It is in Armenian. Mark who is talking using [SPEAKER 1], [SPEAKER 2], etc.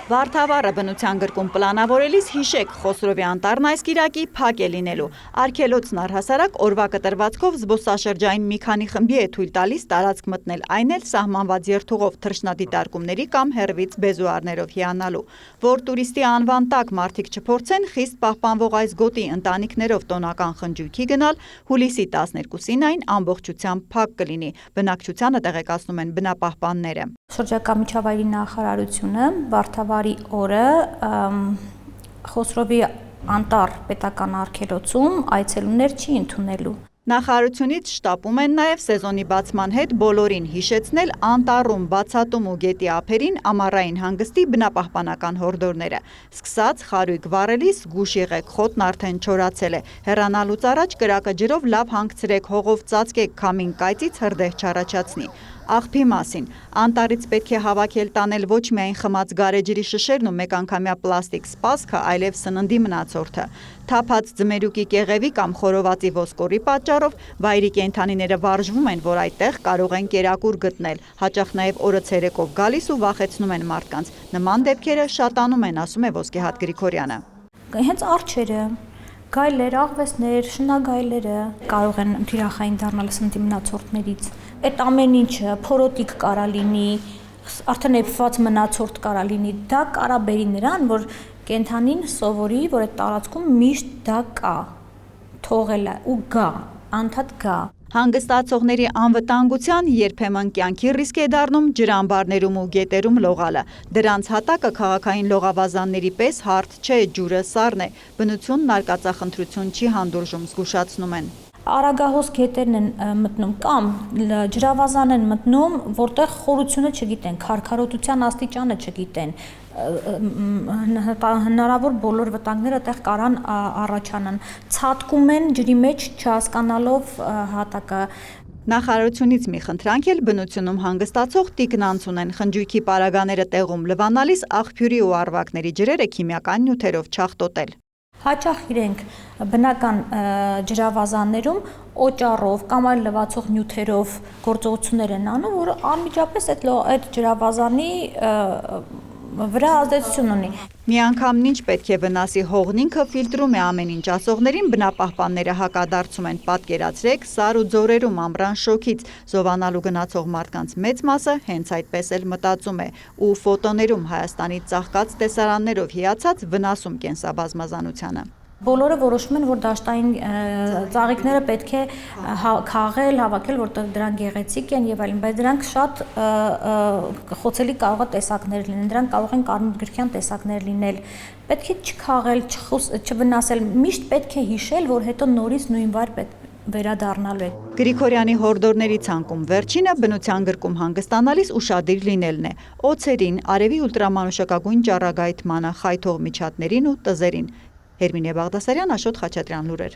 [SPEAKER 1] Վարդավառը բնության գրկում պլանավորելիս հիշեք Խոսրովի անտառն այս կիրակի փակ է լինելու։ Արգելոցն առհասարակ օրվա կտրվածքով զբոսաշրջային մի քանի խմբի է թույլ տալիս տարածք մտնել, այն էլ սահմանված երթուղով թռչնադիտարկումների կամ հեռվից բեզուարներով հիանալու։ Որ տուրիստի անվան տակ մարդիկ չփորձեն խիստ պահպանվող այս գոտի ընտանիքներով տոնական խնջույքի գնալ, հուլիսի 12-ին այն ամբողջությամբ փակ կլինի, բնակչությանը տեղեկացնում են բնապահպանները։
[SPEAKER 2] Շրջակա միջավայրի նախարարությունը Վարդավառի օրը Խոսրովի անտառ պետական արգելոցում այցելուներ չի ընդունելու։
[SPEAKER 1] Նախարարությունից շտապում են նաև սեզոնի բացման հետ բոլորին հիշեցնել անտառում, բացատում ու գետի ափերին ամառային հանգստի բնապահպանական հորդորները։ Սկսած խարույկ վառելիս զգույշ եղեք, խոտն արդեն չորացել է։ Հեռանալուց առաջ կրակը ջրով լավ հանգցրեք, հողով ծածկեք, քամին կայծից հրդեհ չառաջացնի։ Աղբի մասին։ Անտառից պետք է հավաքել տանել ոչ միայն խմած գարեջրի շշերն ու մեկանգամյա պլաստիկ սպասքը, այլև սննդի մնացորդը։ Թափած ձմերուկի կեղևի կամ խորովածի ոսկորի պատճառով վայրի կենդանիները վարժվում են, որ այդտեղ կարող են կերակուր գտնել, հաճախ նաև օրը ցերեկով գալիս ու վախեցնում են մարդկանց։ Նման դեպքերը շատանում են, ասում է Ոսկեհատ Գրիգորյանը։
[SPEAKER 2] Հենց արջերը, գայլեր, աղվեսներ, շնագայլերը կարող են թիրախային դառնալ սննդի մնացորդներից։ Այդ ամեն ինչը փորոտիկ կարա լինի, արդեն էփված մնացորդ կարա լինի, դա կարա բերի նրան, որ կենդանին սովորի, որ այդ տարածքում միշտ դա կա, թողել է ու գա, անդադ գա։
[SPEAKER 1] Հանգստացողների անվտանգության երբեմն կյանքի ռիսկ է դառնում ջրամբարներում ու գետերում լողալը։ Դրանց հատակը քաղաքային լողավազանների պես հարթ չէ, ջուրը սառն է, բնությունն արկածախնդրություն չի հանդուրժում, զգուշացնում են։
[SPEAKER 2] Արագահոս գետերն են մտնում կամ ջրավազան են մտնում, որտեղ խորությունը չգիտեն, քարքարոտության աստիճանը չգիտեն, հնարավոր բոլոր վտանգները այդտեղ կարան առաջանան, ցատկում են ջրի մեջ չհասկանալով հատակը։
[SPEAKER 1] Նախարարությունից մի խնդրանք էլ բնությունում հանգստացող տիկնանց ունեն, խնջույքի պարագաները տեղում լվանալիս աղբյուրի ու առվակների ջրերը քիմիական նյութերով չախտոտել։
[SPEAKER 2] Հաճախ իրենք բնական ջրավազաններում օճառով կամ այլ լվացող նյութերով գործողություններ են անում, որը անմիջապես այդ ջրավազանի վրա ազդեցություն ունի։
[SPEAKER 1] Միանգամն ինչ պետք է վնասի հողն ինքը ֆիլտրում է ամեն ինչ, ասողներին բնապահպանները հակադարձում են, պատկերացրեք սար ու ձորերում ամռան շոգից, զովանալու գնացող մարդկանց մեծ մասը հենց այդպես էլ մտածում է ու ֆոտոներում Հայաստանի ծաղկած տեսարաններով հիացած վնասում կենսաբազմազանությանը։
[SPEAKER 2] Բոլորը որոշում են, որ դաշտային ծաղիկները պետք է քաղել, հավաքել, որտեղ դրանք գեղեցիկ են եւ այլն, բայց դրանք շատ խոցելի կարող է տեսակներ լինեն, դրանք կարող են կարմիր տեսակներ լինել։ Պետք է չքաղել, չվնասել, միշտ պետք է հիշել, որ հետո նորից նույն վայր վերադառնալու է։
[SPEAKER 1] Գրիգորյանի հորդորների ցանկում վերջինը բնության գրկում հանգստանալիս ուշադիր լինելն է։ Օձերին, արևի ուլտրամանուշակագույն ճառագայթմանը, խայթող միջատներին ու տզերին։ Հերմինե Բաղդասարյան, Աշոտ Խաչատրյան լուրեր։